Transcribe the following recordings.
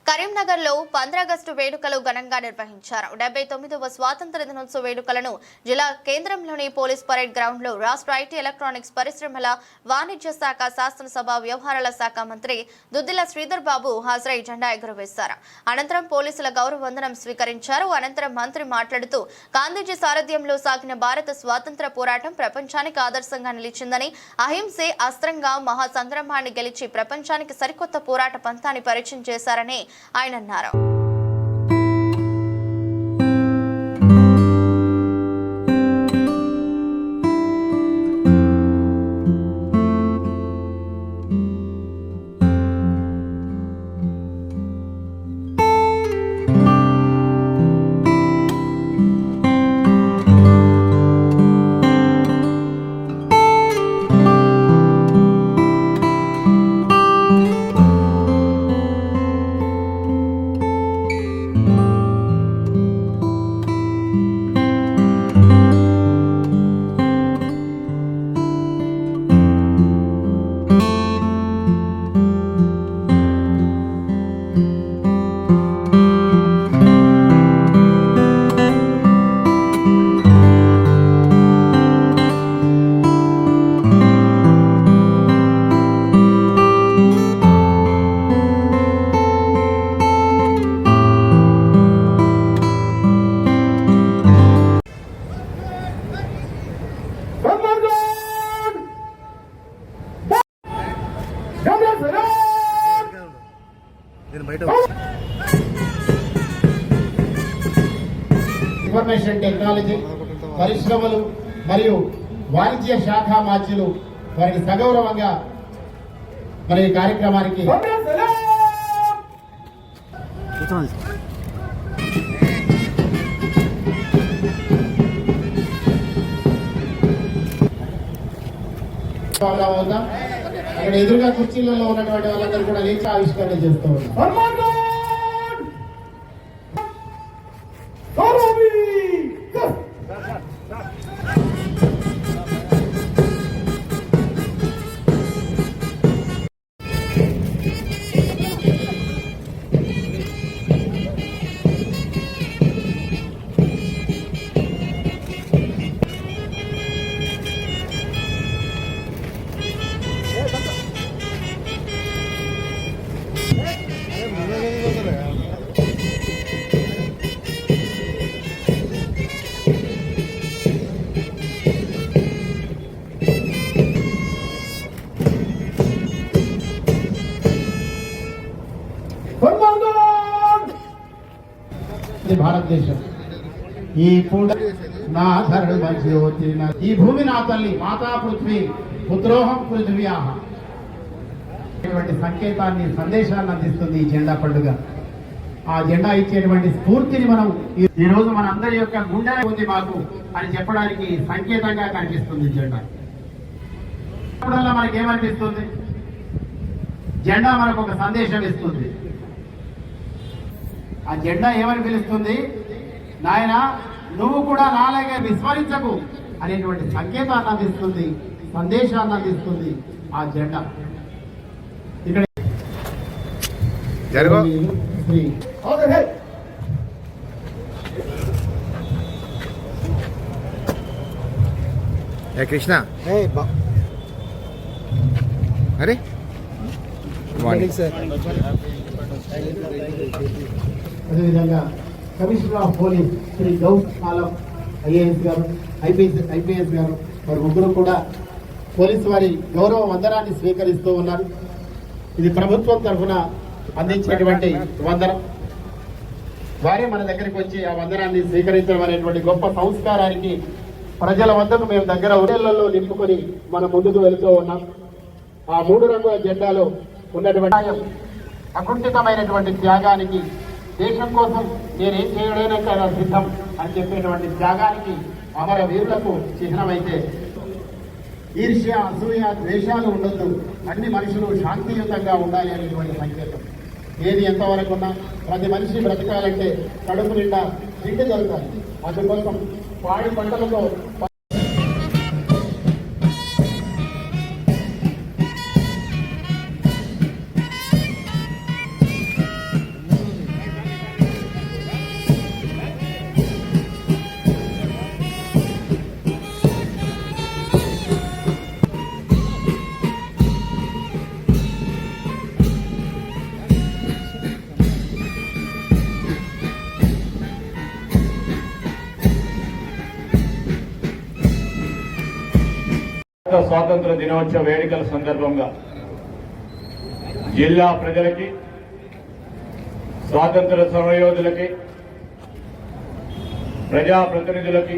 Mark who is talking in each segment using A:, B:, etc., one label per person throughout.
A: కరీంనగర్లో 15 ఆగస్టు వేడుకలు ఘనంగా నిర్వహించారు. 79వ స్వాతంత్ర దినోత్సవ వేడుకలను జిల్లా కేంద్రంలోని పోలీస్ పరేడ్ గ్రౌండ్లో రాష్ట్ర ఐటీ ఎలక్ట్రానిక్స్ పరిశ్రమల వాణిజ్య శాఖ శాసనసభ వ్యవహారాల శాఖ మంత్రి దుద్దిల శ్రీధర్ బాబు హాజరై జెండా ఎగురవేశారు. అనంతరం పోలీసుల గౌరవ వందనం స్వీకరించారు. అనంతరం మంత్రి మాట్లాడుతూ గాంధీజీ సారథ్యంలో సాగిన భారత స్వాతంత్ర పోరాటం ప్రపంచానికి ఆదర్శంగా నిలిచిందని, అహింసే అస్త్రంగా మహాసంగ్రామాన్ని గెలిచి ప్రపంచానికి సరికొత్త పోరాట పంథాన్ని పరిచయం చేశారని ఆయన అన్నారు.
B: ఇన్ఫర్మేషన్ టెక్నాలజీ పరిశ్రమలు మరియు వాణిజ్య శాఖ మాధ్యులు వారికి సగౌరవంగా మరి ఈ కార్యక్రమానికి అక్కడ ఎదురుగా కుర్చీలలో ఉన్నటువంటి వాళ్ళందరూ కూడా లేచి ఆవిష్కరణ చేస్తూ ఉన్నారు. భారతదేశం ఈ పూట నా ధర్మ జ్యోతి, ఈ భూమి నా తల్లి, మాతా పృథ్వీ పుత్రోహం పృథ్వ్యాహ ఇటువంటి సంకేతాన్ని సందేశాన్ని అందిస్తుంది ఈ జెండా పండుగ. ఆ జెండా ఇచ్చేటువంటి స్ఫూర్తిని మనం ఈ రోజు మన అందరి యొక్క గుండె ఉంది మాకు అని చెప్పడానికి సంకేతంగా కనిపిస్తుంది జెండా. అప్పుడల్లా మనకి ఏమనిపిస్తుంది? జెండా మనకు ఒక సందేశం ఇస్తుంది. ఆ జెండా ఏమని పిలుస్తుంది? నాయన నువ్వు కూడా నాలాగే విస్మరించకు అనేటువంటి సంకేతాన్ని అందిస్తుంది, సందేశాన్ని అందిస్తుంది ఆ జెండా. ఇక్కడ
C: కృష్ణ అరే
B: అదేవిధంగా commissioner of police Shri Gaus Alam IAS గారు, ఐపీఎస్ గారు వారి ముగ్గురు కూడా పోలీసు వారి గౌరవ వందనాన్ని స్వీకరిస్తూ ఉన్నారు. ఇది ప్రభుత్వం తరఫున అందించినటువంటి వందనం. వారే మన దగ్గరికి వచ్చి ఆ వందనాన్ని స్వీకరించడం అనేటువంటి గొప్ప సంస్కారానికి ప్రజల వద్దకు మేము దగ్గర ఉడేళ్లలో నింపుకొని మనం ముందుకు వెళుతూ ఉన్నాం. ఆ 3 రంగుల జెండాలో ఉన్నటువంటి అకుంఠితమైనటువంటి త్యాగానికి, దేశం కోసం నేనేం చేయడైనా చాలా సిద్ధం అని చెప్పేటువంటి త్యాగానికి అమర వీరులకు చిహ్నమైతే, ఈర్ష్య, అసూయ, ద్వేషాలు ఉండొద్దు, అన్ని మనుషులు శాంతియుతంగా ఉండాలి అనేటువంటి సంకేతం. ఏది ఎంతవరకు ఉన్నా ప్రతి మనిషి బ్రతకాలంటే కడుపు నిండా తిండి దొరకాలి. అందుకోసం పాడి పంటలతో
C: స్వాతంత్ర దినోత్సవ వేడుకల సందర్భంగా జిల్లా ప్రజలకి, స్వాతంత్ర సమరయోధులకి, ప్రజాప్రతినిధులకి,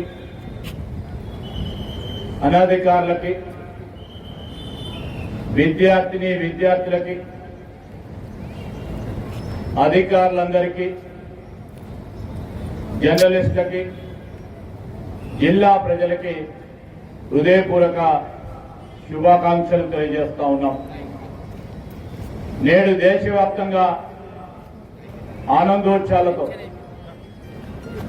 C: అనధికారులకి, విద్యార్థులకి, అధికారులందరికీ, జర్నలిస్టులకి, జిల్లా ప్రజలకి హృదయపూర్వక శుభాకాంక్షలు తెలియజేస్తా ఉన్నాం. నేడు దేశవ్యాప్తంగా ఆనందోత్సాహాలతో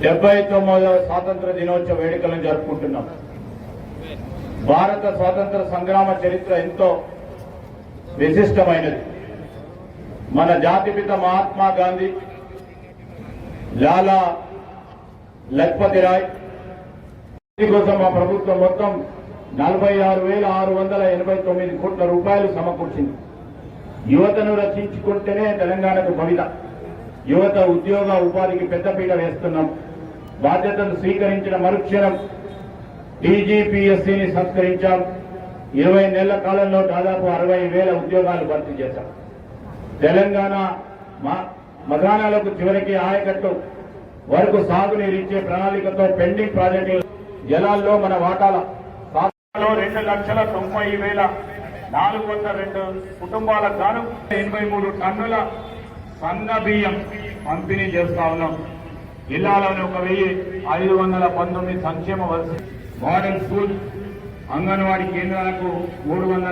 C: 79వ స్వాతంత్ర దినోత్సవ వేడుకలను జరుపుకుంటున్నాం. భారత స్వాతంత్ర సంగ్రామ చరిత్ర ఎంతో విశిష్టమైనది. మన జాతిపిత మహాత్మా గాంధీ, లాలా లజపతి రాయ్ కోసం మా ప్రభుత్వం మొత్తం 46,689 కోట్ల రూపాయలు సమకూర్చింది. యువతను రక్షించుకుంటేనే తెలంగాణకు భవిత. యువత ఉద్యోగ ఉపాధికి పెద్దపీట వేస్తున్నాం. బాధ్యతను స్వీకరించిన మరుక్షణం టీజీపీఎస్సీని సంస్కరించాం. 20 నెలల కాలంలో దాదాపు 60,000 ఉద్యోగాలు భర్తీ చేశాం. తెలంగాణ మగానాలకు చివరికి ఆయకట్టు వరకు సాగునీరిచ్చే ప్రణాళికతో పెండింగ్ ప్రాజెక్టులు జలాల్లో మన వాటాల 2,90,402 కుటుంబాలకు గాను 83 టన్నుల సన్న బియ్యం పంపిణీ చేస్తా ఉన్నాం. జిల్లాలోని 1,519 సంక్షేమ వలస మోడల్ స్కూల్, అంగన్వాడీ కేంద్రాలకు 300